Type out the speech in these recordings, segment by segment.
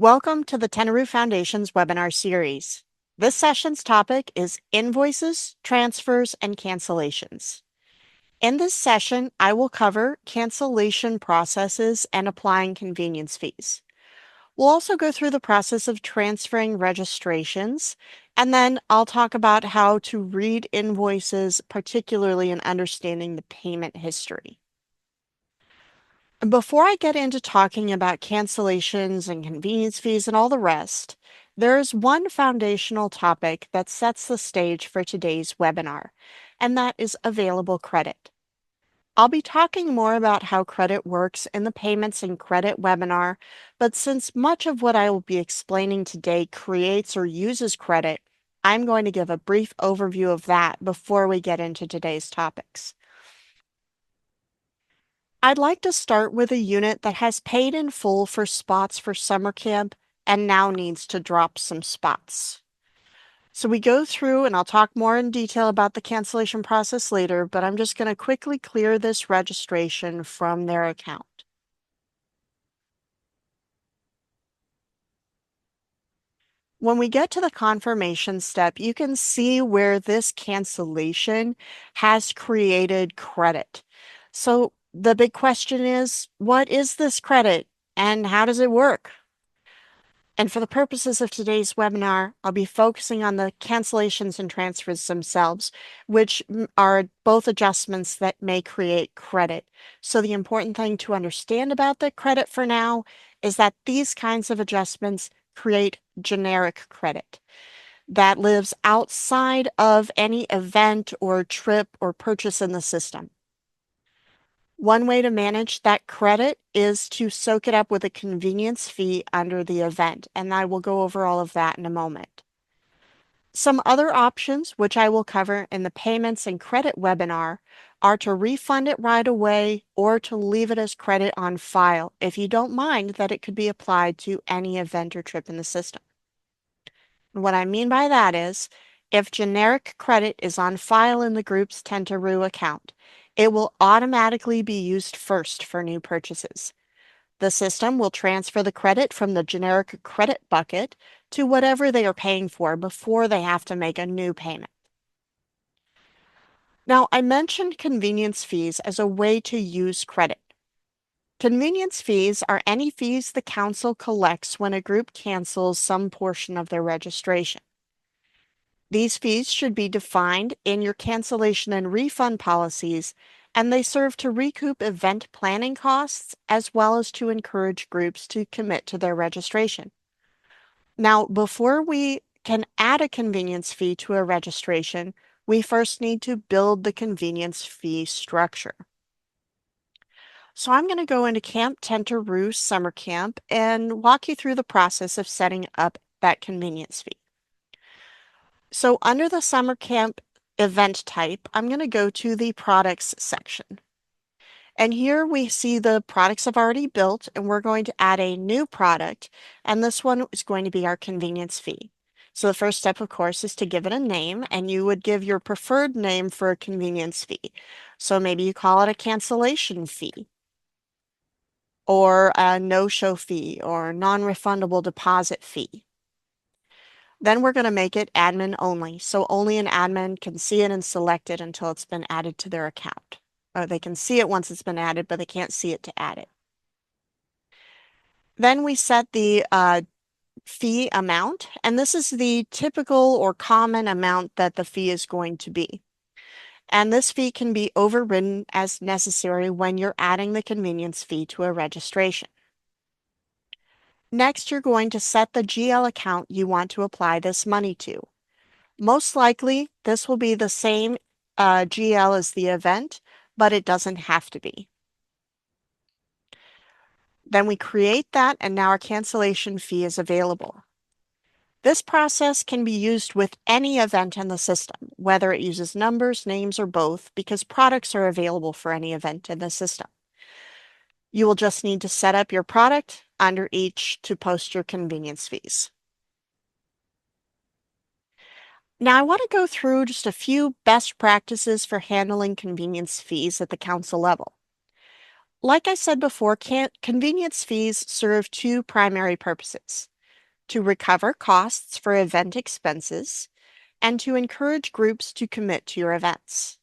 Welcome to the Tenaroo Foundation's webinar series. This session's topic is Invoices, Transfers, and Cancellations. In this session, I will cover cancellation processes and applying convenience fees. We'll also go through the process of transferring registrations, and then I'll talk about how to read invoices, particularly in understanding the payment history. Before I get into talking about cancellations and convenience fees and all the rest, there is one foundational topic that sets the stage for today's webinar, and that is available credit. I'll be talking more about how credit works in the payments and credit webinar, but since much of what I will be explaining today creates or uses credit, I'm going to give a brief overview of that before we get into today's topics. I'd like to start with a unit that has paid in full for spots for summer camp and now needs to drop some spots. So we go through, and I'll talk more in detail about the cancellation process later, but I'm just going to quickly clear this registration from their account. When we get to the confirmation step, you can see where this cancellation has created credit. So the big question is, what is this credit and how does it work? And for the purposes of today's webinar, I'll be focusing on the cancellations and transfers themselves, which are both adjustments that may create credit. So the important thing to understand about the credit for now is that these kinds of adjustments create generic credit that lives outside of any event or trip or purchase in the system. One way to manage that credit is to soak it up with a convenience fee under the event, and I will go over all of that in a moment. Some other options, which I will cover in the payments and credit webinar, are to refund it right away or to leave it as credit on file if you don't mind that it could be applied to any event or trip in the system. And what I mean by that is, if generic credit is on file in the group's Tentaroo account, it will automatically be used first for new purchases. The system will transfer the credit from the generic credit bucket to whatever they are paying for before they have to make a new payment. Now, I mentioned convenience fees as a way to use credit. Convenience fees are any fees the council collects when a group cancels some portion of their registration. These fees should be defined in your cancellation and refund policies, and they serve to recoup event planning costs as well as to encourage groups to commit to their registration. Now, before we can add a convenience fee to a registration, we first need to build the convenience fee structure. So I'm going to go into Camp Tentaroo Summer Camp and walk you through the process of setting up that convenience fee. So under the summer camp event type, I'm going to go to the products section. And here we see the products I've already built, and we're going to add a new product, and this one is going to be our convenience fee. So the first step, of course, is to give it a name, and you would give your preferred name for a convenience fee. So maybe you call it a cancellation fee, or a no-show fee, or non-refundable deposit fee. Then we're going to make it admin only. So only an admin can see it and select it until it's been added to their account. Or they can see it once it's been added, but they can't see it to add it. Then we set the fee amount, and this is the typical or common amount that the fee is going to be. And this fee can be overridden as necessary when you're adding the convenience fee to a registration. Next, you're going to set the GL account you want to apply this money to. Most likely, this will be the same GL as the event, but it doesn't have to be. Then we create that, and now our cancellation fee is available. This process can be used with any event in the system, whether it uses numbers, names, or both, because products are available for any event in the system. You will just need to set up your product under each to post your convenience fees. Now I want to go through just a few best practices for handling convenience fees at the council level. Like I said before, convenience fees serve two primary purposes: to recover costs for event expenses and to encourage groups to commit to your events.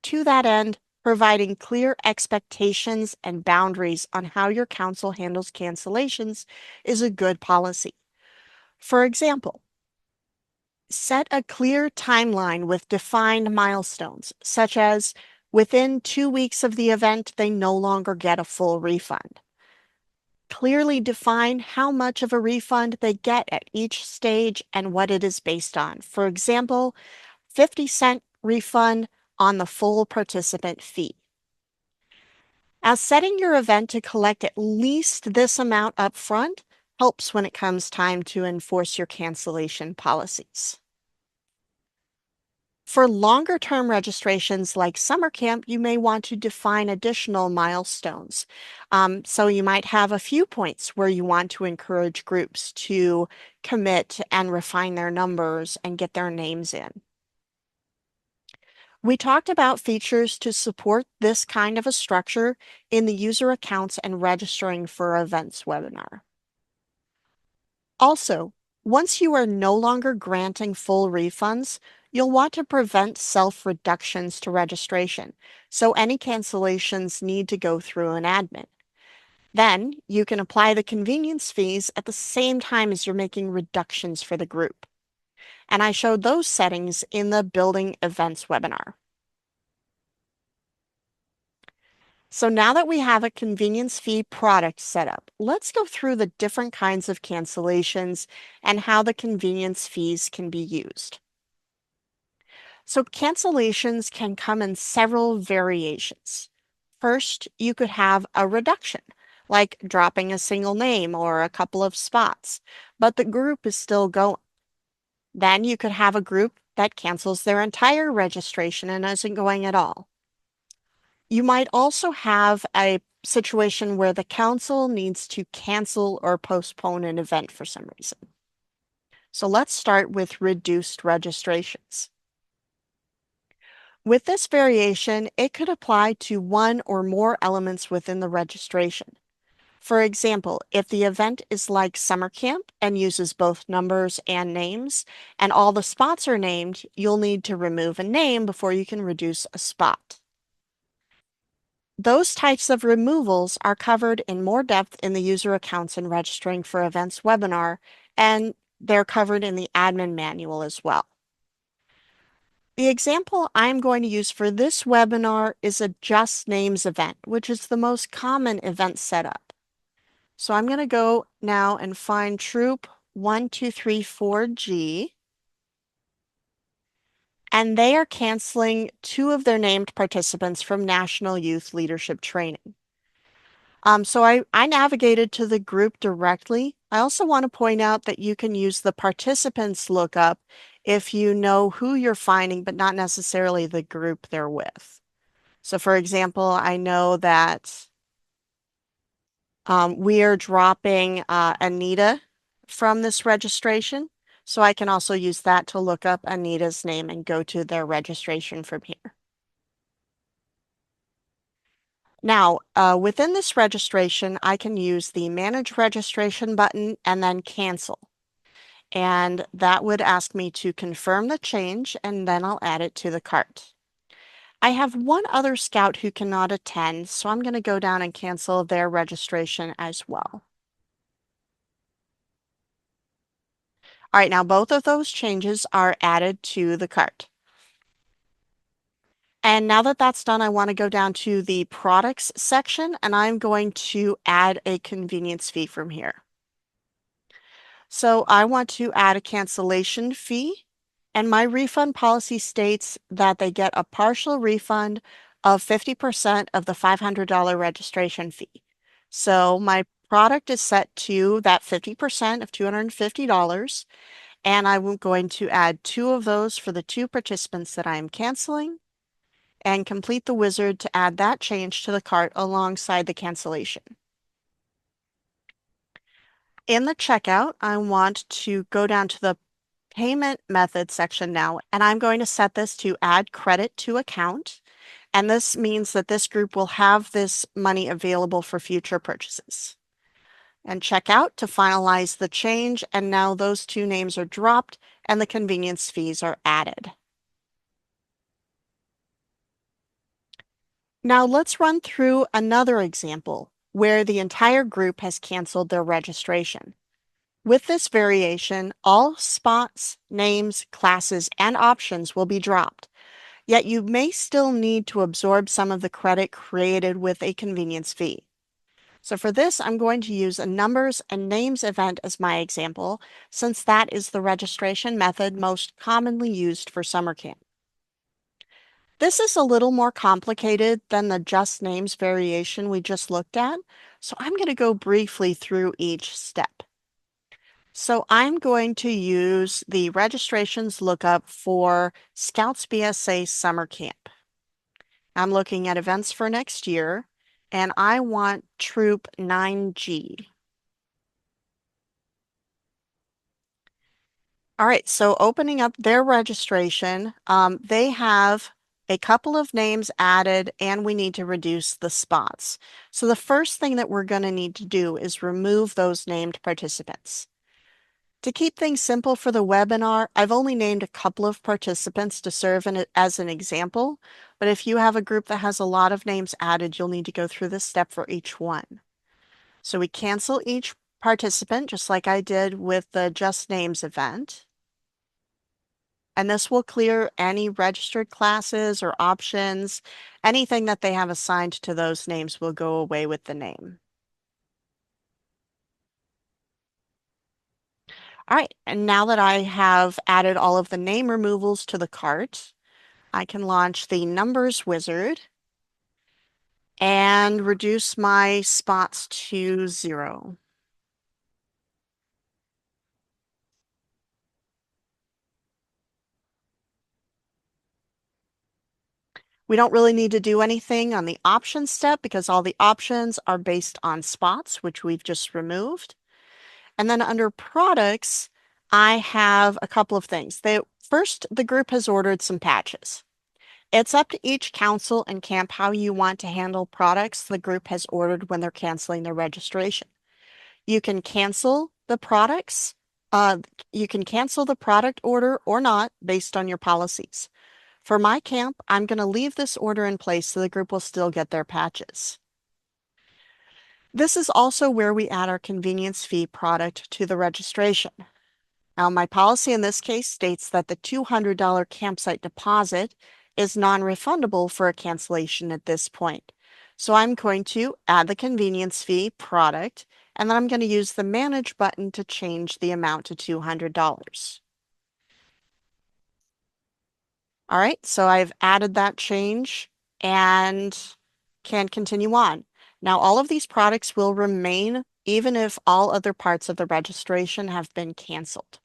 To that end, providing clear expectations and boundaries on how your council handles cancellations is a good policy. For example, set a clear timeline with defined milestones, such as within 2 weeks of the event, they no longer get a full refund. Clearly define how much of a refund they get at each stage and what it is based on. For example, 50-cent refund on the full participant fee. As setting your event to collect at least this amount up front helps when it comes time to enforce your cancellation policies. For longer term registrations like summer camp, you may want to define additional milestones. So you might have a few points where you want to encourage groups to commit and refine their numbers and get their names in. We talked about features to support this kind of a structure in the user accounts and registering for events webinar. Also, once you are no longer granting full refunds, you'll want to prevent self-reductions to registration, so any cancellations need to go through an admin. Then you can apply the convenience fees at the same time as you're making reductions for the group. And I showed those settings in the Building Events webinar. So now that we have a convenience fee product set up, let's go through the different kinds of cancellations and how the convenience fees can be used. So cancellations can come in several variations. First, you could have a reduction, like dropping a single name or a couple of spots, but the group is still going. Then you could have a group that cancels their entire registration and isn't going at all. You might also have a situation where the council needs to cancel or postpone an event for some reason. So let's start with reduced registrations. With this variation, it could apply to one or more elements within the registration. For example, if the event is like summer camp and uses both numbers and names, and all the spots are named, you'll need to remove a name before you can reduce a spot. Those types of removals are covered in more depth in the user accounts and registering for events webinar, and they're covered in the admin manual as well. The example I'm going to use for this webinar is a Just Names event, which is the most common event setup. So I'm going to go now and find Troop 1234G, and they are canceling 2 of their named participants from National Youth Leadership Training. So I navigated to the group directly. I also want to point out that you can use the participants lookup if you know who you're finding, but not necessarily the group they're with. So for example, I know that we are dropping Anita from this registration. So I can also use that to look up Anita's name and go to their registration from here. Now, within this registration, I can use the Manage Registration button and then Cancel. And that would ask me to confirm the change, and then I'll add it to the cart. I have one other scout who cannot attend, so I'm going to go down and cancel their registration as well. All right, now both of those changes are added to the cart. And now that that's done, I want to go down to the products section, and I'm going to add a convenience fee from here. So I want to add a cancellation fee, and my refund policy states that they get a partial refund of 50% of the $500 registration fee. So my product is set to that 50% of $250, and I'm going to add 2 of those for the 2 participants that I am canceling, and complete the wizard to add that change to the cart alongside the cancellation. In the checkout, I want to go down to the payment method section now, and I'm going to set this to add credit to account. And this means that this group will have this money available for future purchases. And check out to finalize the change, and now those two names are dropped and the convenience fees are added. Now let's run through another example where the entire group has canceled their registration. With this variation, all spots, names, classes, and options will be dropped, yet you may still need to absorb some of the credit created with a convenience fee. So for this, I'm going to use a numbers and names event as my example, since that is the registration method most commonly used for summer camp. This is a little more complicated than the just names variation we just looked at, so I'm going to go briefly through each step. So I'm going to use the registrations lookup for Scouts BSA Summer Camp. I'm looking at events for next year, and I want Troop 9G. All right, so opening up their registration, they have a couple of names added and we need to reduce the spots. So the first thing that we're going to need to do is remove those named participants. To keep things simple for the webinar, I've only named a couple of participants to serve as an example, but if you have a group that has a lot of names added, you'll need to go through this step for each one. So we cancel each participant just like I did with the Just Names event. And this will clear any registered classes or options. Anything that they have assigned to those names will go away with the name. All right, and now that I have added all of the name removals to the cart, I can launch the numbers wizard and reduce my spots to 0. We don't really need to do anything on the options step because all the options are based on spots, which we've just removed. And then under products, I have a couple of things. First, the group has ordered some patches. It's up to each council and camp how you want to handle products the group has ordered when they're canceling their registration. You can cancel the products. You can cancel the product order or not based on your policies. For my camp, I'm going to leave this order in place so the group will still get their patches. This is also where we add our convenience fee product to the registration. Now, my policy in this case states that the $200 campsite deposit is non-refundable for a cancellation at this point. So I'm going to add the convenience fee product, and then I'm going to use the manage button to change the amount to $200. All right, so I've added that change and can continue on. Now, all of these products will remain even if all other parts of the registration have been canceled.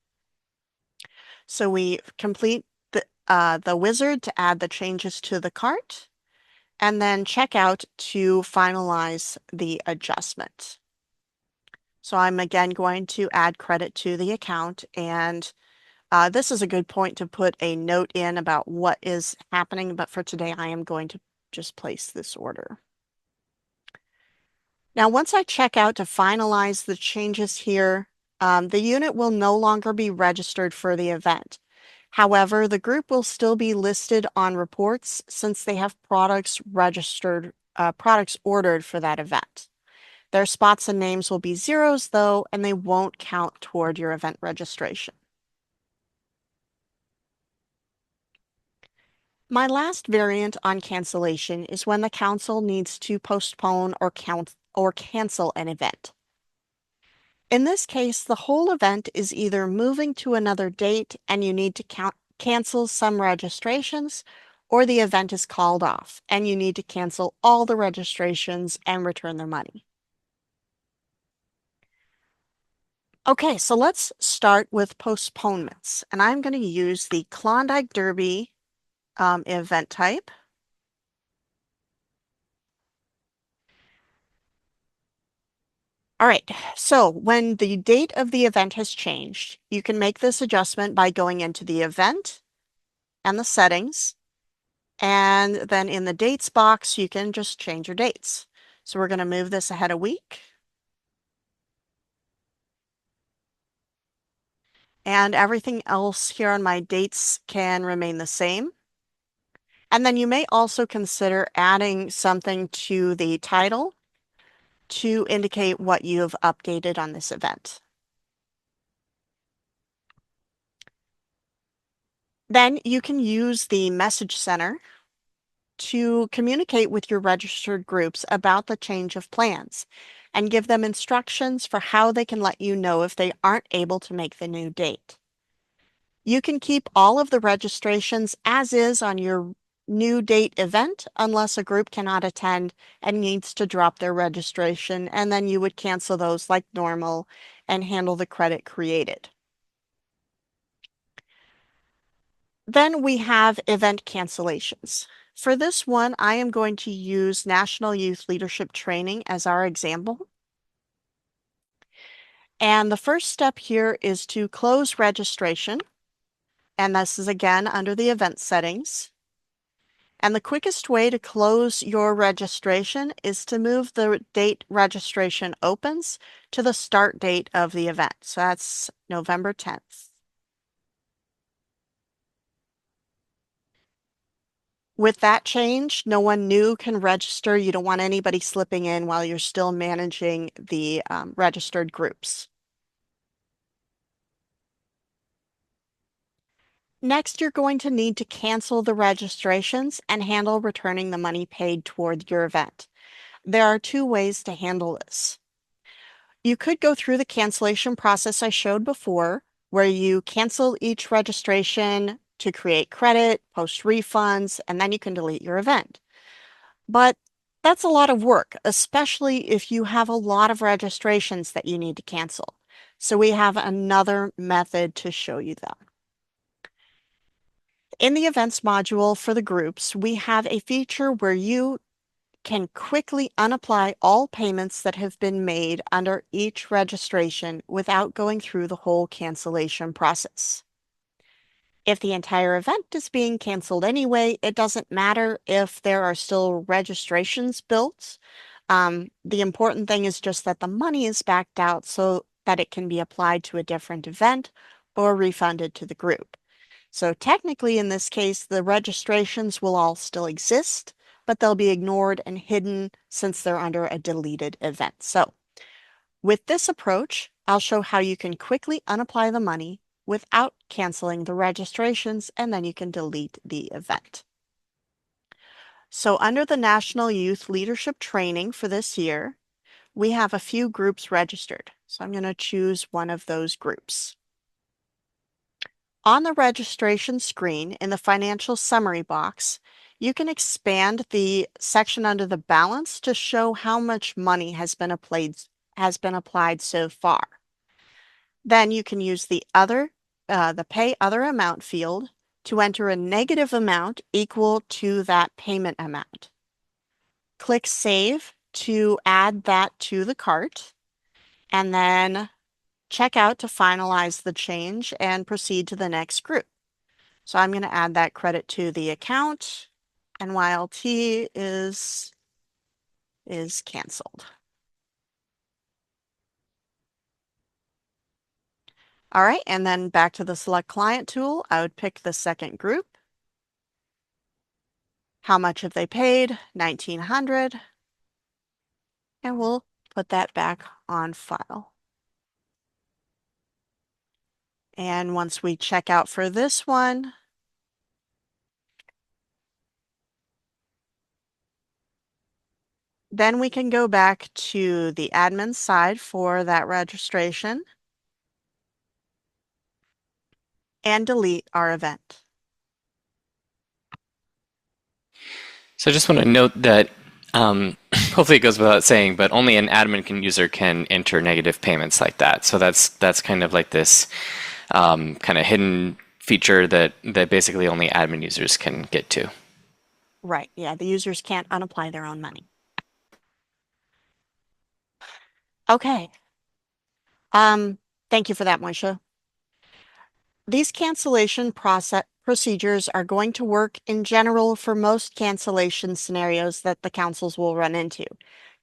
So we complete the wizard to add the changes to the cart, and then check out to finalize the adjustment. So I'm again going to add credit to the account, and this is a good point to put a note in about what is happening, but for today I am going to just place this order. Now, once I check out to finalize the changes here, the unit will no longer be registered for the event. However, the group will still be listed on reports since they have products ordered for that event. Their spots and names will be zeros though, and they won't count toward your event registration. My last variant on cancellation is when the council needs to postpone or cancel an event. In this case, the whole event is either moving to another date and you need to cancel some registrations, or the event is called off and you need to cancel all the registrations and return their money. Okay, so let's start with postponements, and I'm going to use the Klondike Derby event type. All right, so when the date of the event has changed, you can make this adjustment by going into the event and the settings, And then in the dates box, you can just change your dates. So we're going to move this ahead a week. And everything else here on my dates can remain the same. And then you may also consider adding something to the title to indicate what you have updated on this event. Then you can use the message center to communicate with your registered groups about the change of plans and give them instructions for how they can let you know if they aren't able to make the new date. You can keep all of the registrations as is on your new date event unless a group cannot attend and needs to drop their registration, and then you would cancel those like normal and handle the credit created. Then we have event cancellations. For this one, I am going to use National Youth Leadership Training as our example. And the first step here is to close registration. And this is again under the event settings. And the quickest way to close your registration is to move the date registration opens to the start date of the event. So that's November 10th. With that change, no one new can register. You don't want anybody slipping in while you're still managing the registered groups. Next, you're going to need to cancel the registrations and handle returning the money paid toward your event. There are two ways to handle this. You could go through the cancellation process I showed before, where you cancel each registration to create credit, post refunds, and then you can delete your event. But that's a lot of work, especially if you have a lot of registrations that you need to cancel. So we have another method to show you that. In the events module for the groups, we have a feature where you can quickly unapply all payments that have been made under each registration without going through the whole cancellation process. If the entire event is being canceled anyway, it doesn't matter if there are still registrations built. The important thing is just that the money is backed out so that it can be applied to a different event or refunded to the group. So technically, in this case, the registrations will all still exist, but they'll be ignored and hidden since they're under a deleted event. So with this approach, I'll show how you can quickly unapply the money without canceling the registrations, and then you can delete the event. So under the National Youth Leadership Training for this year, we have a few groups registered. So I'm going to choose one of those groups. On the registration screen in the financial summary box, you can expand the section under the balance to show how much money has been applied so far. Then you can use the pay other amount field to enter a negative amount equal to that payment amount. Click Save to add that to the cart, and then check out to finalize the change and proceed to the next group. So I'm going to add that credit to the account, and YLT is canceled. All right, and then back to the Select Client tool, I would pick the second group. How much have they paid? $1,900. And we'll put that back on file. And once we check out for this one, then we can go back to the admin side for that registration and delete our event. So I just want to note that hopefully it goes without saying, but only an admin user can enter negative payments like that. So that's kind of like this kind of hidden feature that basically only admin users can get to. Right, yeah, the users can't unapply their own money. Okay. Thank you for that, Moisha. These cancellation procedures are going to work in general for most cancellation scenarios that the councils will run into,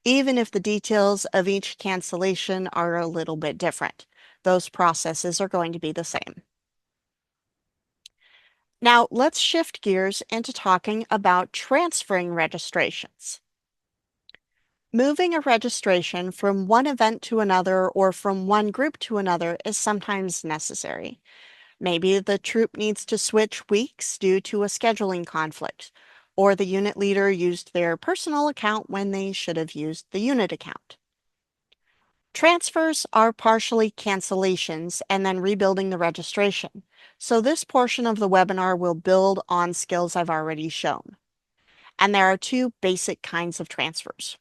even if the details of each cancellation are a little bit different. Those processes are going to be the same. Now, let's shift gears into talking about transferring registrations. Moving a registration from one event to another or from one group to another is sometimes necessary. Maybe the troop needs to switch weeks due to a scheduling conflict, or the unit leader used their personal account when they should have used the unit account. Transfers are partially cancellations and then rebuilding the registration. So this portion of the webinar will build on skills I've already shown. And there are two basic kinds of transfers.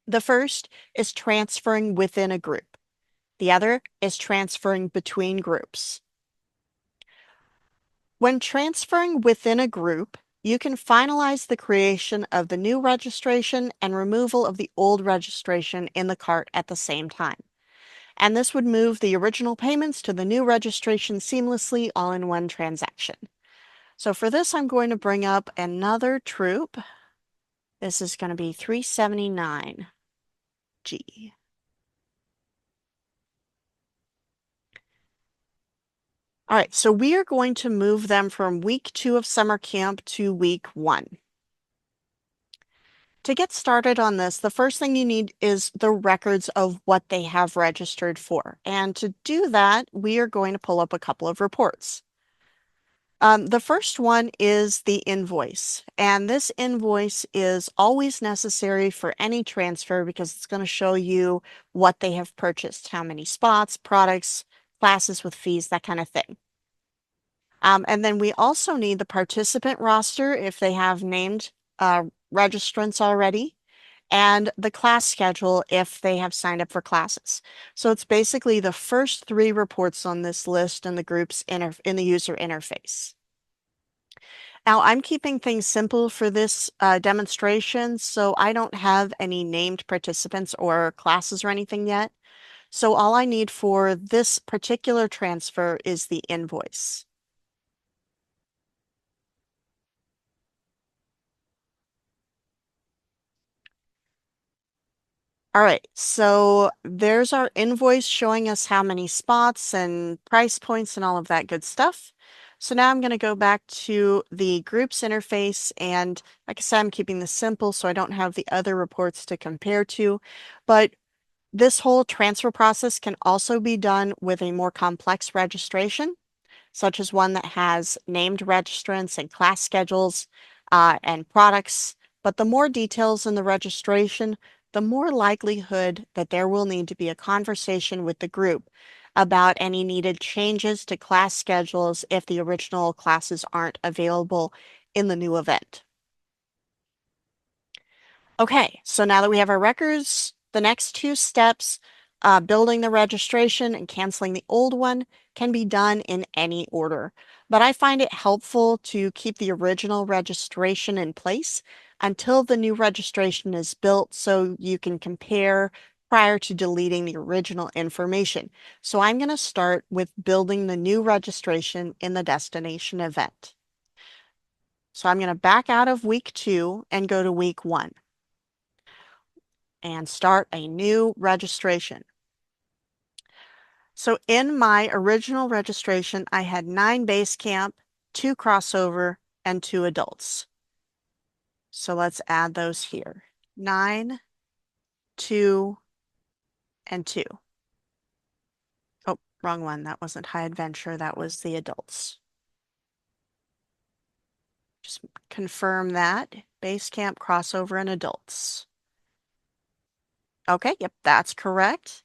The first is transferring within a group. The other is transferring between groups. When transferring within a group, you can finalize the creation of the new registration and removal of the old registration in the cart at the same time. And this would move the original payments to the new registration seamlessly all in one transaction. So for this, I'm going to bring up another troop. This is going to be 379G. All right, so we are going to move them from week 2 of summer camp to week 1. To get started on this, the first thing you need is the records of what they have registered for. And to do that, we are going to pull up a couple of reports. The first one is the invoice, and this invoice is always necessary for any transfer because it's going to show you what they have purchased, how many spots, products, classes with fees, that kind of thing. And then we also need the participant roster if they have named registrants already, and the class schedule if they have signed up for classes. So it's basically the first 3 reports on this list in the group's in the user interface. Now I'm keeping things simple for this demonstration, so I don't have any named participants or classes or anything yet. So all I need for this particular transfer is the invoice. All right, so there's our invoice showing us how many spots and price points and all of that good stuff. So now I'm going to go back to the groups interface, and like I said, I'm keeping this simple so I don't have the other reports to compare to, but this whole transfer process can also be done with a more complex registration, such as one that has named registrants and class schedules and products. But the more details in the registration, the more likelihood that there will need to be a conversation with the group about any needed changes to class schedules if the original classes aren't available in the new event. Okay, so now that we have our records, the next 2 steps, building the registration and canceling the old one, can be done in any order. But I find it helpful to keep the original registration in place until the new registration is built so you can compare prior to deleting the original information. So I'm going to start with building the new registration in the destination event. So I'm going to back out of week 2 and go to week 1 and start a new registration. So in my original registration, I had 9 base camp, 2 crossover, and 2 adults. So let's add those here. 9, 2, and 2. Oh, wrong one. That wasn't high adventure. That was the adults. Just confirm that. Base camp, crossover, and adults. Okay, yep, that's correct.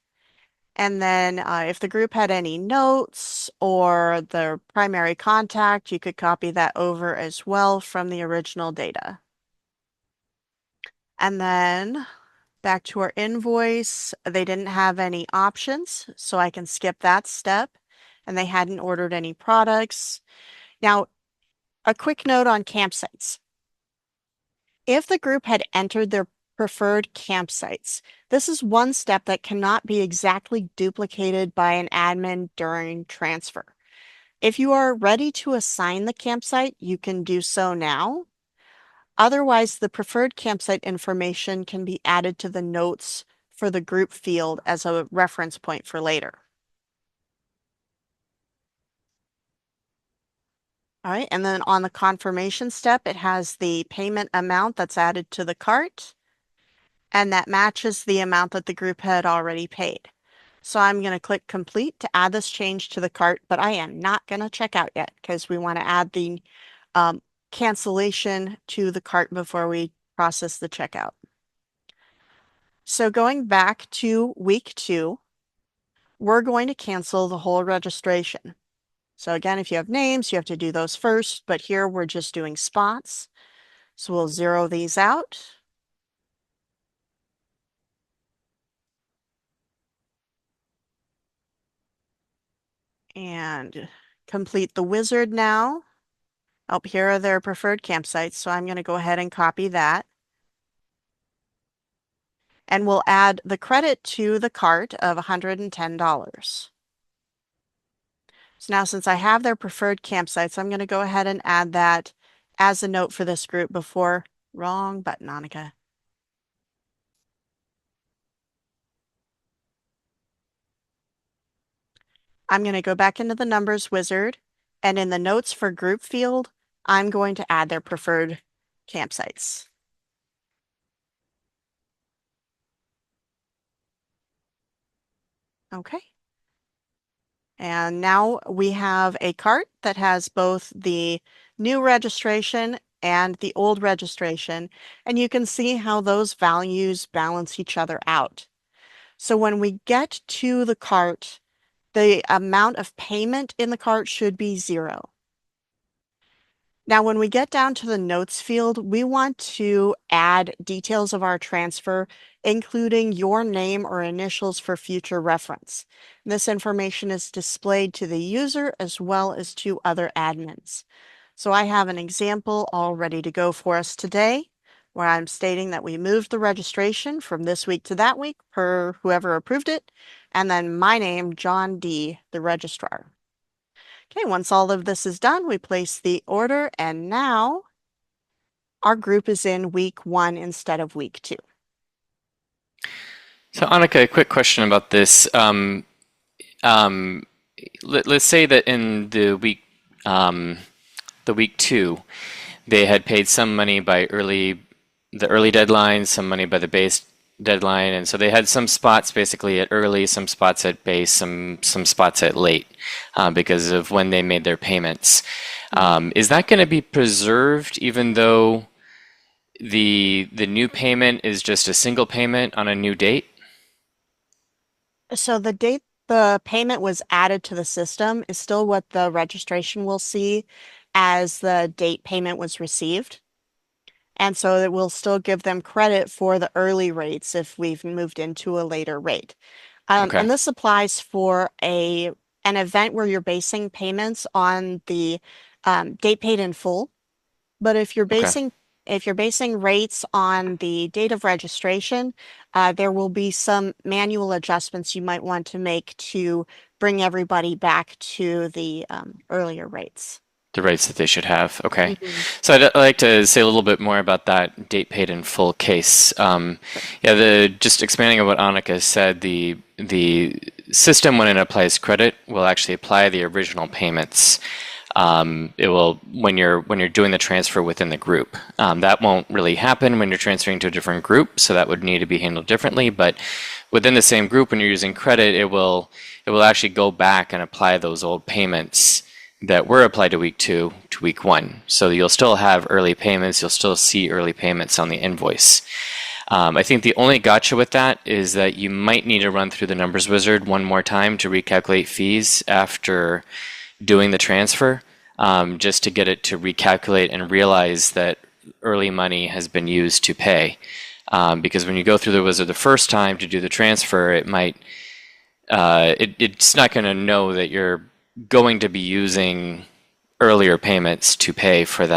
And then if the group had any notes or the primary contact, you could copy that over as well from the original data. And then back to our invoice, they didn't have any options, so I can skip that step. And they hadn't ordered any products. Now, a quick note on campsites. If the group had entered their preferred campsites, this is one step that cannot be exactly duplicated by an admin during transfer. If you are ready to assign the campsite, you can do so now. Otherwise, the preferred campsite information can be added to the notes for the group field as a reference point for later. All right, and then on the confirmation step, it has the payment amount that's added to the cart, and that matches the amount that the group had already paid. So I'm going to click complete to add this change to the cart, but I am not going to check out yet because we want to add the um, cancellation to the cart before we process the checkout. So going back to week 2, we're going to cancel the whole registration. So again, if you have names, you have to do those first, but here we're just doing spots. So we'll zero these out. And complete the wizard now. Oh, here are their preferred campsites, so I'm going to go ahead and copy that. And we'll add the credit to the cart of $110. So now since I have their preferred campsites, I'm going to go ahead and add that as a note for this group before, wrong button, Annika. I'm going to go back into the numbers wizard, and in the notes for group field, I'm going to add their preferred campsites. Okay. And now we have a cart that has both the new registration and the old registration, and you can see how those values balance each other out. So when we get to the cart, the amount of payment in the cart should be 0. Now, when we get down to the notes field, we want to add details of our transfer, including your name or initials for future reference. This information is displayed to the user as well as to other admins. So I have an example all ready to go for us today, where I'm stating that we moved the registration from this week to that week per whoever approved it, and then my name, John D., the registrar. Okay, once all of this is done, we place the order, and now our group is in week 1 instead of week 2. So Annika, a quick question about this. Let's say that in the week 2, they had paid some money by the early deadline, some money by the base deadline, and so they had some spots basically at early, some spots at base, some spots at late because of when they made their payments. Is that going to be preserved even though the new payment is just a single payment on a new date? So the date the payment was added to the system is still what the registration will see as the date payment was received. And so it will still give them credit for the early rates if we've moved into a later rate. Okay. And this applies for an event where you're basing payments on the date paid in full. But Okay. if you're basing rates on the date of registration, there will be some manual adjustments you might want to make to bring everybody back to the earlier rates. The rates that they should have. Okay. Mhm. So I'd like to say a little bit more about that date paid in full case. Yeah, just expanding on what Annika said, the system when it applies credit will actually apply the original payments. It will when you're doing the transfer within the group. That won't really happen when you're transferring to a different group, so that would need to be handled differently. But within the same group, when you're using credit, it will actually go back and apply those old payments that were applied to week 2 to week 1. So you'll still have early payments. You'll still see early payments on the invoice. I think the only gotcha with that is that you might need to run through the numbers wizard one more time to recalculate fees after doing the transfer, just to get it to recalculate and realize that early money has been used to pay. Because when you go through the wizard the first time to do the transfer, it's not going to know that you're going to be using earlier payments to pay for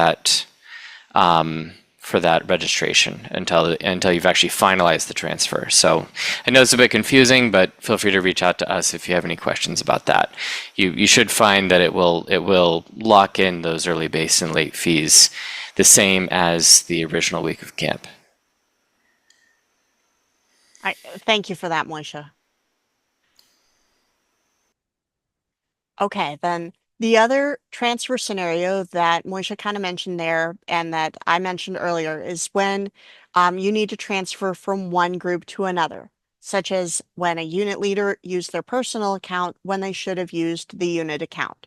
for that registration until you've actually finalized the transfer. So I know it's a bit confusing, but feel free to reach out to us if you have any questions about that. You should find that it will lock in those early base and late fees the same as the original week of camp. I thank you for that, Moisha. Okay, then the other transfer scenario that Moisha kind of mentioned there and that I mentioned earlier is when you need to transfer from one group to another, such as when a unit leader used their personal account when they should have used the unit account.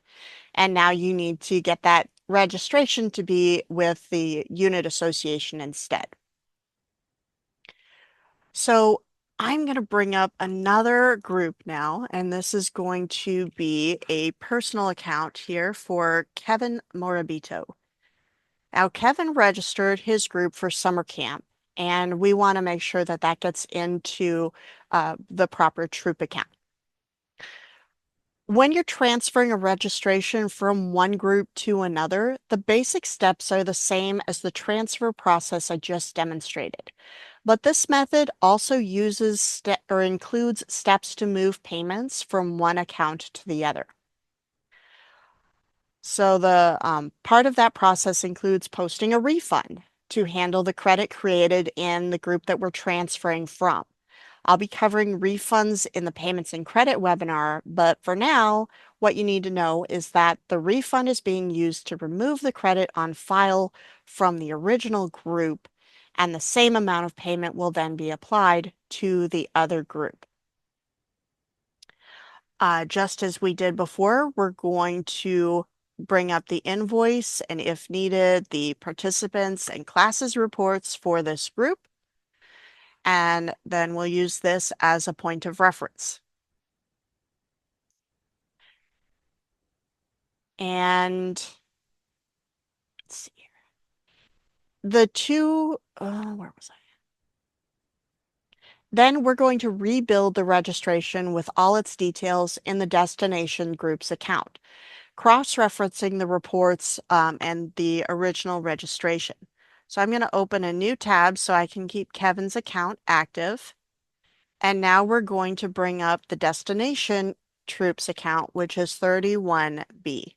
And now you need to get that registration to be with the unit association instead. So I'm going to bring up another group now, and this is going to be a personal account here for Kevin Morabito. Now, Kevin registered his group for summer camp, and we want to make sure that that gets into the proper troop account. When you're transferring a registration from one group to another, the basic steps are the same as the transfer process I just demonstrated. But this method also uses or includes steps to move payments from one account to the other. So the part of that process includes posting a refund to handle the credit created in the group that we're transferring from. I'll be covering refunds in the payments and credit webinar, but for now, what you need to know is that the refund is being used to remove the credit on file from the original group, and the same amount of payment will then be applied to the other group. Just as we did before, we're going to bring up the invoice and, if needed, the participants and classes reports for this group. And then we'll use this as a point of reference. And let's see here. The two, where was I? Then we're going to rebuild the registration with all its details in the destination group's account, cross-referencing the reports and the original registration. So I'm going to open a new tab so I can keep Kevin's account active. And now we're going to bring up the destination troops account, which is 31B.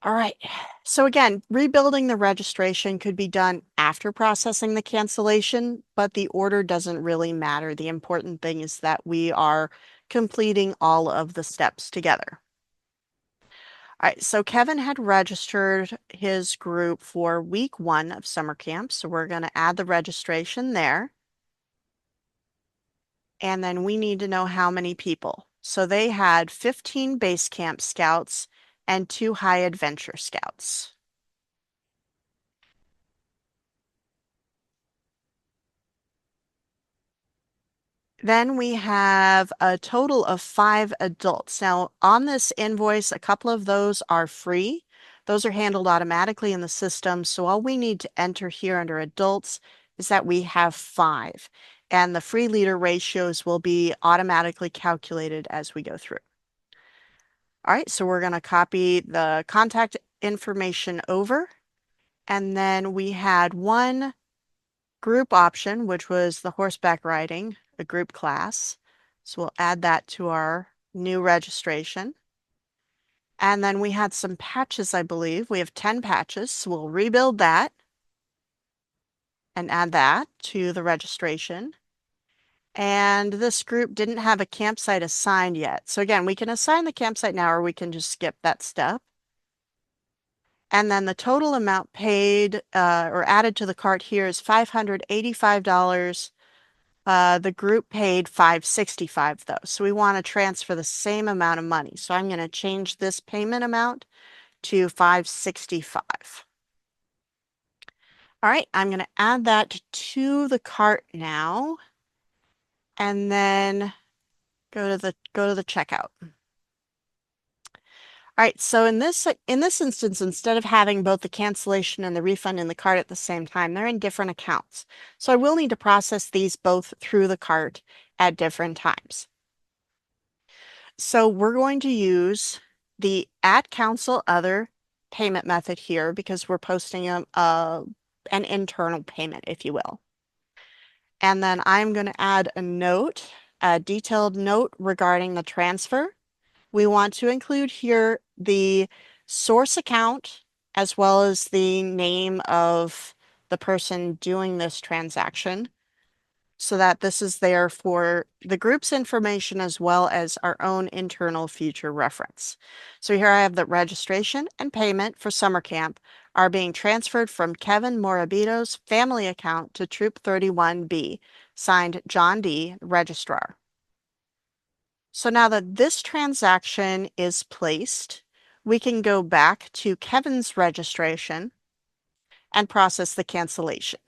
All right. So again, rebuilding the registration could be done after processing the cancellation, but the order doesn't really matter. The important thing is that we are completing all of the steps together. All right, so Kevin had registered his group for week 1 of summer camp, so we're going to add the registration there. And then we need to know how many people. So they had 15 base camp scouts and 2 high adventure scouts. Then we have a total of 5 adults. Now, on this invoice, a couple of those are free. Those are handled automatically in the system. So all we need to enter here under adults is that we have 5. And the free leader ratios will be automatically calculated as we go through. All right, so we're going to copy the contact information over. And then we had one group option, which was the horseback riding, a group class. So we'll add that to our new registration. And then we had some patches, I believe. We have 10 patches, so we'll rebuild that and add that to the registration. And this group didn't have a campsite assigned yet. So again, we can assign the campsite now, or we can just skip that step. And then the total amount paid or added to the cart here is $585. The group paid $565 though. So we want to transfer the same amount of money. So I'm going to change this payment amount to $565. All right, I'm going to add that to the cart now. And then go to the checkout. All right, so in this instance, instead of having both the cancellation and the refund in the cart at the same time, they're in different accounts. So I will need to process these both through the cart at different times. So we're going to use the @council other payment method here because we're posting an internal payment, if you will. And then I'm going to add a detailed note regarding the transfer. We want to include here the source account as well as the name of the person doing this transaction so that this is there for the group's information as well as our own internal future reference. So here I have that registration and payment for summer camp are being transferred from Kevin Morabito's family account to Troop 31B, signed John D., Registrar. So now that this transaction is placed, we can go back to Kevin's registration and process the cancellation.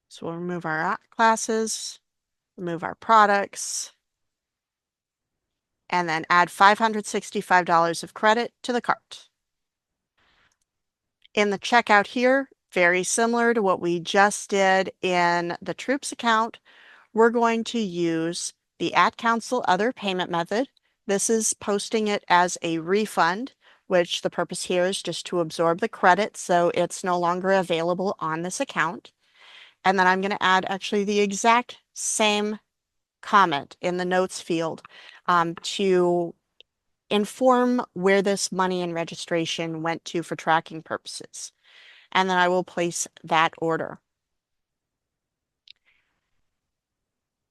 So we'll remove our classes, remove our products, and then add $565 of credit to the cart. In the checkout here, very similar to what we just did in the Troops account, we're going to use the @Council Other payment method. This is posting it as a refund, which the purpose here is just to absorb the credit, so it's no longer available on this account. And then I'm going to add actually the exact same comment in the notes field to inform where this money and registration went to for tracking purposes. And then I will place that order.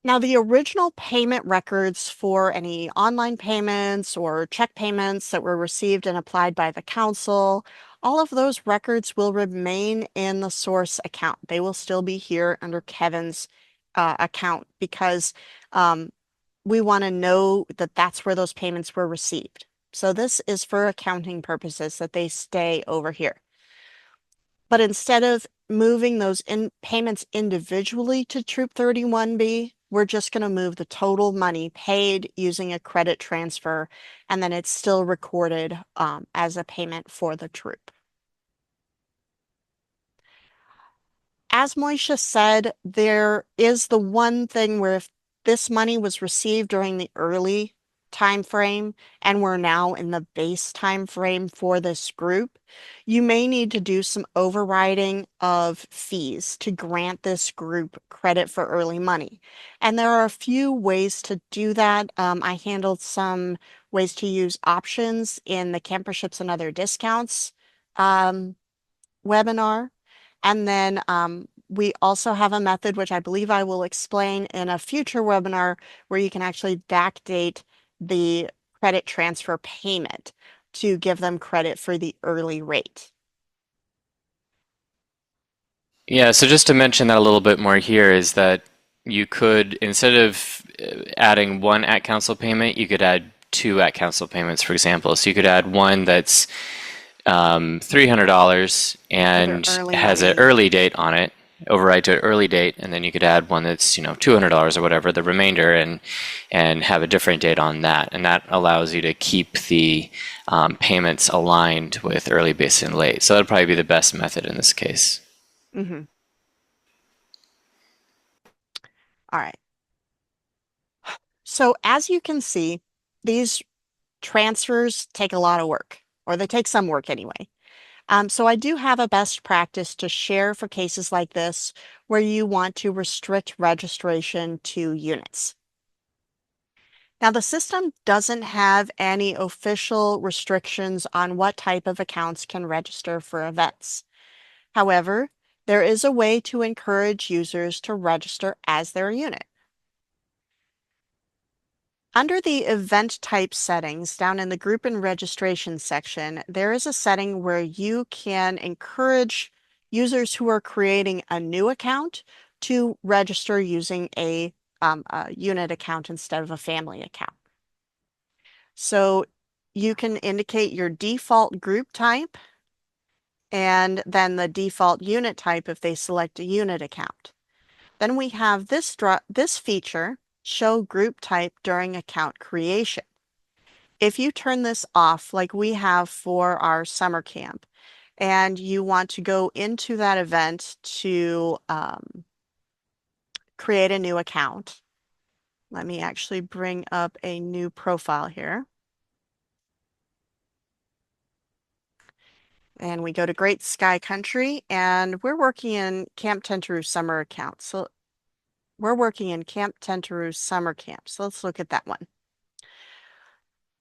Now, the original payment records for any online payments or check payments that were received and applied by the council, all of those records will remain in the source account. They will still be here under Kevin's account because we want to know that that's where those payments were received. So this is for accounting purposes that they stay over here. But instead of moving those payments individually to Troop 31B, we're just going to move the total money paid using a credit transfer, and then it's still recorded as a payment for the troop. As Moisha said, there is the one thing where if this money was received during the early time frame and we're now in the base time frame for this group, you may need to do some overriding of fees to grant this group credit for early money. And there are a few ways to do that. I handled some ways to use options in the Camperships and Other Discounts webinar. And then we also have a method, which I believe I will explain in a future webinar, where you can actually backdate the credit transfer payment to give them credit for the early rate. Yeah, so just to mention that a little bit more here is that you could, instead of adding one @Council payment, you could add two @Council payments, for example. So you could add one that's $300 and has an early date on it, override to an early date, and then you could add one that's $200 or whatever, the remainder, and have a different date on that, and that allows you to keep the payments aligned with early, base, and late. So that'd probably be the best method in this case. Mm-hmm. All right. So as you can see, these transfers take a lot of work, or they take some work anyway. So I do have a best practice to share for cases like this where you want to restrict registration to units. Now, the system doesn't have any official restrictions on what type of accounts can register for events. However, there is a way to encourage users to register as their unit. Under the event type settings down in the group and registration section, there is a setting where you can encourage users who are creating a new account to register using a unit account instead of a family account. So you can indicate your default group type and then the default unit type if they select a unit account. Then we have this feature, show group type during account creation. If you turn this off, like we have for our summer camp, and you want to go into that event to create a new account. Let me actually bring up a new profile here. And we go to Great Sky Country, and we're working in Camp Tentaroo Summer account. So we're working in Camp Tentaroo Summer Camp. So let's look at that one.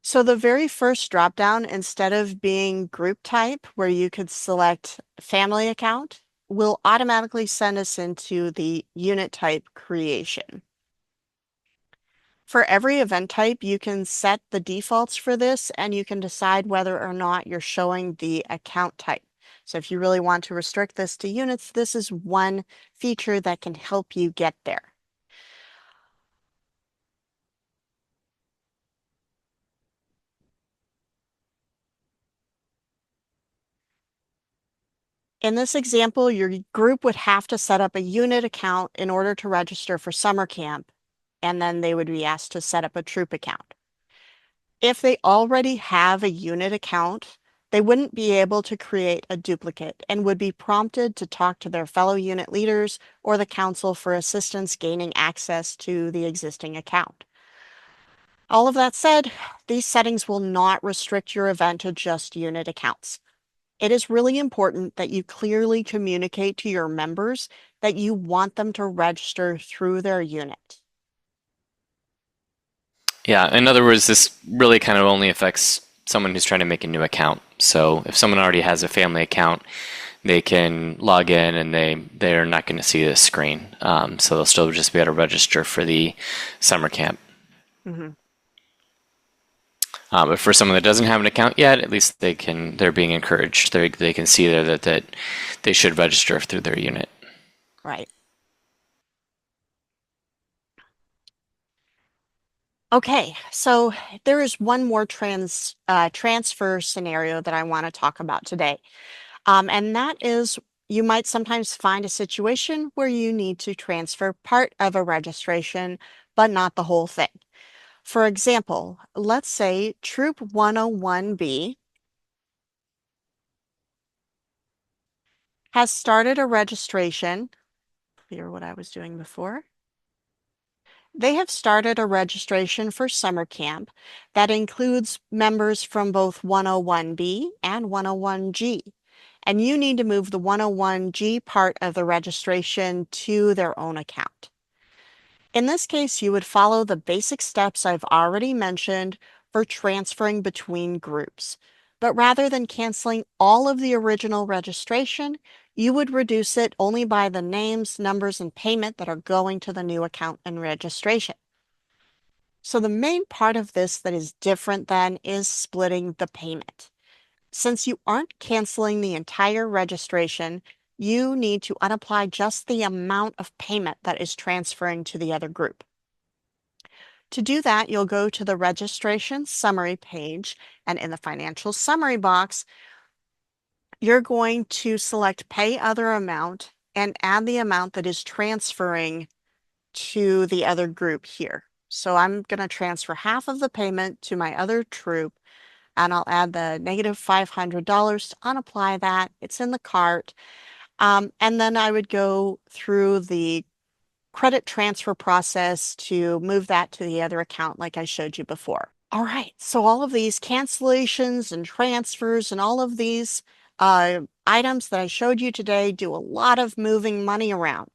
So the very first dropdown, instead of being group type, where you could select family account, will automatically send us into the unit type creation. For every event type, you can set the defaults for this, and you can decide whether or not you're showing the account type. So if you really want to restrict this to units, this is one feature that can help you get there. In this example, your group would have to set up a unit account in order to register for summer camp, and then they would be asked to set up a troop account. If they already have a unit account, they wouldn't be able to create a duplicate and would be prompted to talk to their fellow unit leaders or the council for assistance gaining access to the existing account. All of that said, these settings will not restrict your event to just unit accounts. It is really important that you clearly communicate to your members that you want them to register through their unit. Yeah, in other words, this really kind of only affects someone who's trying to make a new account. So if someone already has a family account, they can log in and they're not going to see this screen. So they'll still just be able to register for the summer camp. Mhm. But for someone that doesn't have an account yet, at least they're being encouraged. They can see there that they should register through their unit. Right. Okay, so there is one more transfer scenario that I want to talk about today. And that is you might sometimes find a situation where you need to transfer part of a registration, but not the whole thing. For example, let's say Troop 101B has started a registration. Clear what I was doing before. They have started a registration for summer camp that includes members from both 101B and 101G. And you need to move the 101G part of the registration to their own account. In this case, you would follow the basic steps I've already mentioned for transferring between groups. But rather than canceling all of the original registration, you would reduce it only by the names, numbers, and payment that are going to the new account and registration. So the main part of this that is different then is splitting the payment. Since you aren't canceling the entire registration, you need to unapply just the amount of payment that is transferring to the other group. To do that, you'll go to the registration summary page, and in the financial summary box, you're going to select pay other amount and add the amount that is transferring to the other group here. So I'm going to transfer half of the payment to my other troop, and I'll add the negative $500 to unapply that. It's in the cart. And then I would go through the credit transfer process to move that to the other account like I showed you before. All right, so all of these cancellations and transfers and all of these items that I showed you today do a lot of moving money around.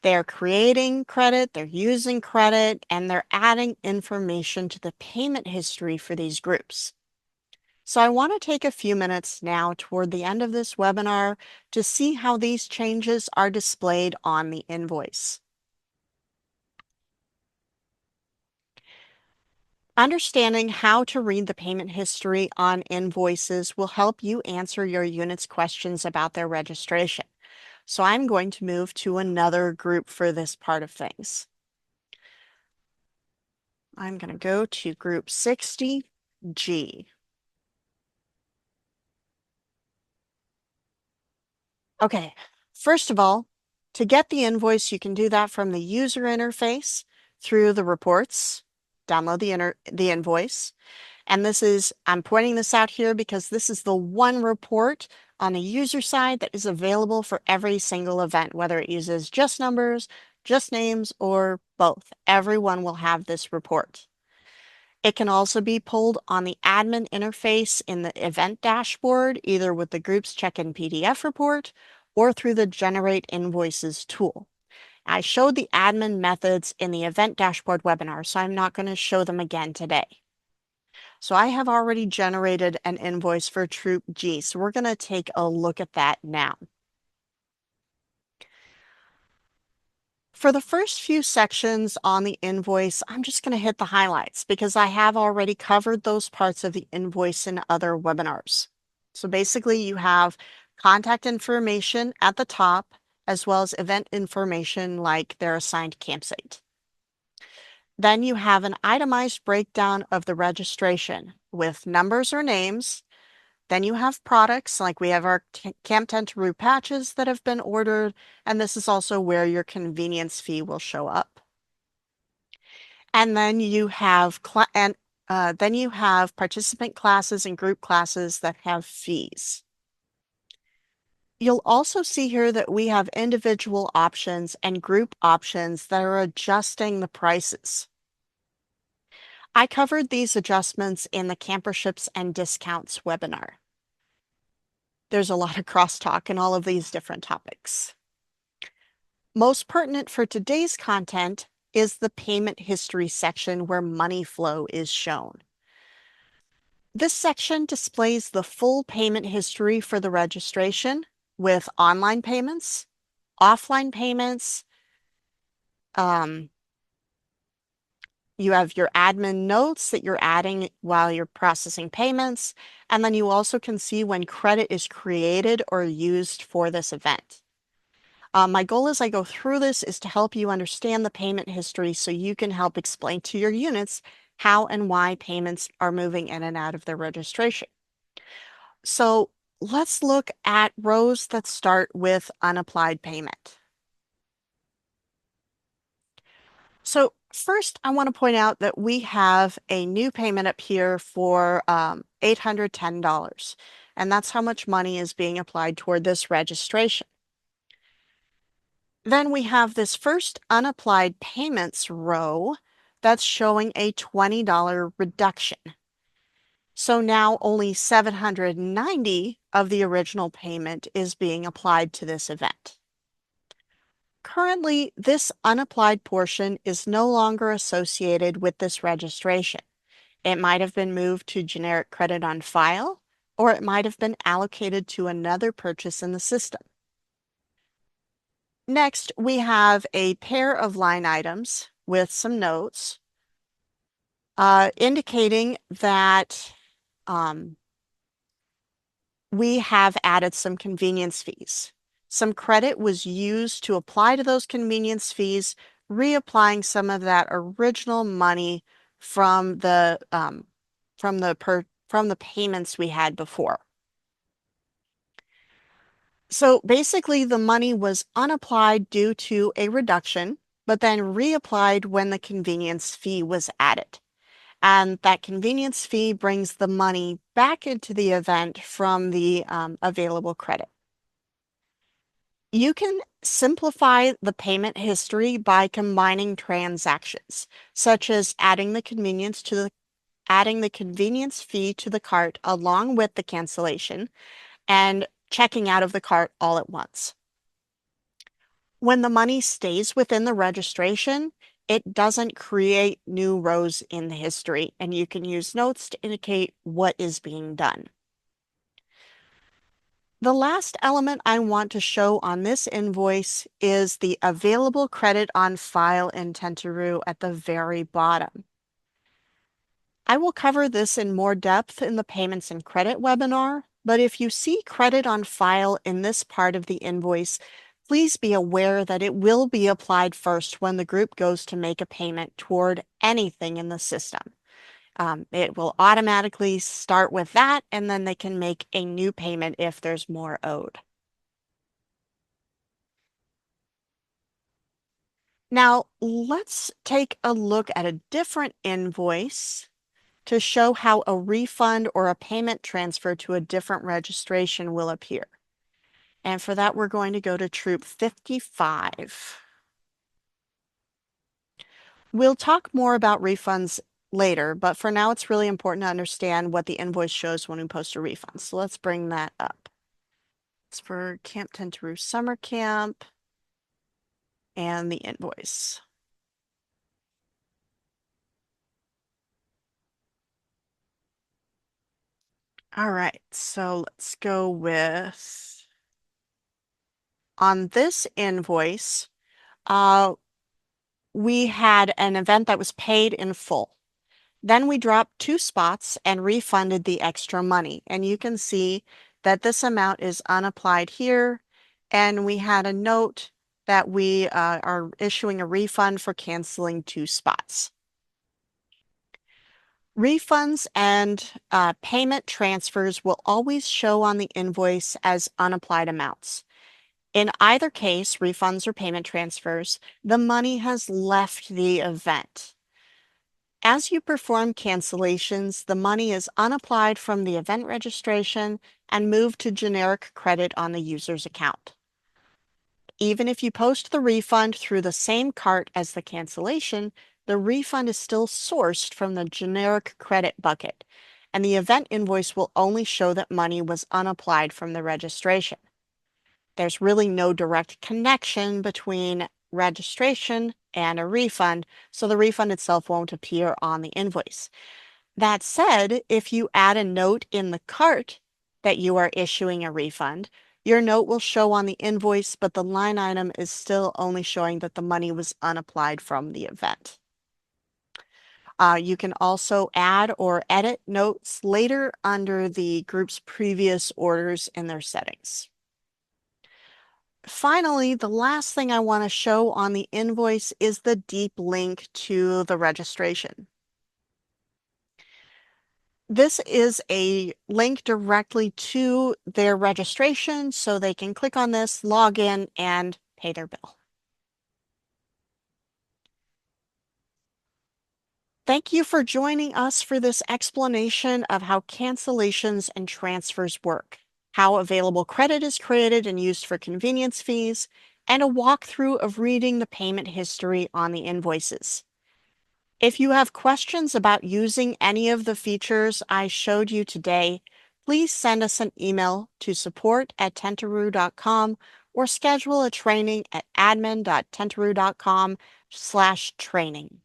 They're creating credit, they're using credit, and they're adding information to the payment history for these groups. So I want to take a few minutes now toward the end of this webinar to see how these changes are displayed on the invoice. Understanding how to read the payment history on invoices will help you answer your unit's questions about their registration. So I'm going to move to another group for this part of things. I'm going to go to group 60G. Okay, first of all, to get the invoice, you can do that from the user interface through the reports, download the invoice. And I'm pointing this out here because this is the one report on the user side that is available for every single event, whether it uses just numbers, just names, or both. Everyone will have this report. It can also be pulled on the admin interface in the event dashboard, either with the group's check-in PDF report or through the Generate Invoices tool. I showed the admin methods in the event dashboard webinar, so I'm not going to show them again today. So I have already generated an invoice for Troop G, so we're going to take a look at that now. For the first few sections on the invoice, I'm just going to hit the highlights because I have already covered those parts of the invoice in other webinars. So basically you have contact information at the top, as well as event information like their assigned campsite. Then you have an itemized breakdown of the registration with numbers or names. Then you have products, like we have our Camp Tentaroo patches that have been ordered, and this is also where your convenience fee will show up. And then you have participant classes and group classes that have fees. You'll also see here that we have individual options and group options that are adjusting the prices. I covered these adjustments in the Camperships and Discounts webinar. There's a lot of crosstalk in all of these different topics. Most pertinent for today's content is the payment history section where money flow is shown. This section displays the full payment history for the registration with online payments, offline payments. You have your admin notes that you're adding while you're processing payments, and then you also can see when credit is created or used for this event. My goal as I go through this is to help you understand the payment history so you can help explain to your units how and why payments are moving in and out of their registration. So let's look at rows that start with unapplied payment. So first, I want to point out that we have a new payment up here for $810, and that's how much money is being applied toward this registration. Then we have this first unapplied payments row that's showing a $20 reduction. So now only $790 of the original payment is being applied to this event. Currently, this unapplied portion is no longer associated with this registration. It might have been moved to generic credit on file, or it might have been allocated to another purchase in the system. Next, we have a pair of line items with some notes indicating that we have added some convenience fees. Some credit was used to apply to those convenience fees, reapplying some of that original money from the payments we had before. So basically, the money was unapplied due to a reduction, but then reapplied when the convenience fee was added. And that convenience fee brings the money back into the event from the available credit. You can simplify the payment history by combining transactions, such as adding the convenience fee to the cart along with the cancellation and checking out of the cart all at once. When the money stays within the registration, it doesn't create new rows in the history, and you can use notes to indicate what is being done. The last element I want to show on this invoice is the available credit on file in Tentaroo at the very bottom. I will cover this in more depth in the payments and credit webinar, but if you see credit on file in this part of the invoice, please be aware that it will be applied first when the group goes to make a payment toward anything in the system. It will automatically start with that, and then they can make a new payment if there's more owed. Now, let's take a look at a different invoice to show how a refund or a payment transfer to a different registration will appear. And for that, we're going to go to Troop 55. We'll talk more about refunds later, but for now it's really important to understand what the invoice shows when we post a refund. So let's bring that up. It's for Camp Tentaroo Summer Camp and the invoice. All right, so let's go with on this invoice, we had an event that was paid in full. Then we dropped 2 spots and refunded the extra money. And you can see that this amount is unapplied here. And we had a note that we are issuing a refund for canceling 2 spots. Refunds and payment transfers will always show on the invoice as unapplied amounts. In either case, refunds or payment transfers, the money has left the event. As you perform cancellations, the money is unapplied from the event registration and moved to generic credit on the user's account. Even if you post the refund through the same cart as the cancellation, the refund is still sourced from the generic credit bucket, and the event invoice will only show that money was unapplied from the registration. There's really no direct connection between registration and a refund, so the refund itself won't appear on the invoice. That said, if you add a note in the cart that you are issuing a refund, your note will show on the invoice, but the line item is still only showing that the money was unapplied from the event. You can also add or edit notes later under the group's previous orders in their settings. Finally, the last thing I want to show on the invoice is the deep link to the registration. This is a link directly to their registration, so they can click on this, log in, and pay their bill. Thank you for joining us for this explanation of how cancellations and transfers work, how available credit is created and used for convenience fees, and a walkthrough of reading the payment history on the invoices. If you have questions about using any of the features I showed you today, please send us an email to support@tentaroo.com or schedule a training at admin.tentaroo.com/training.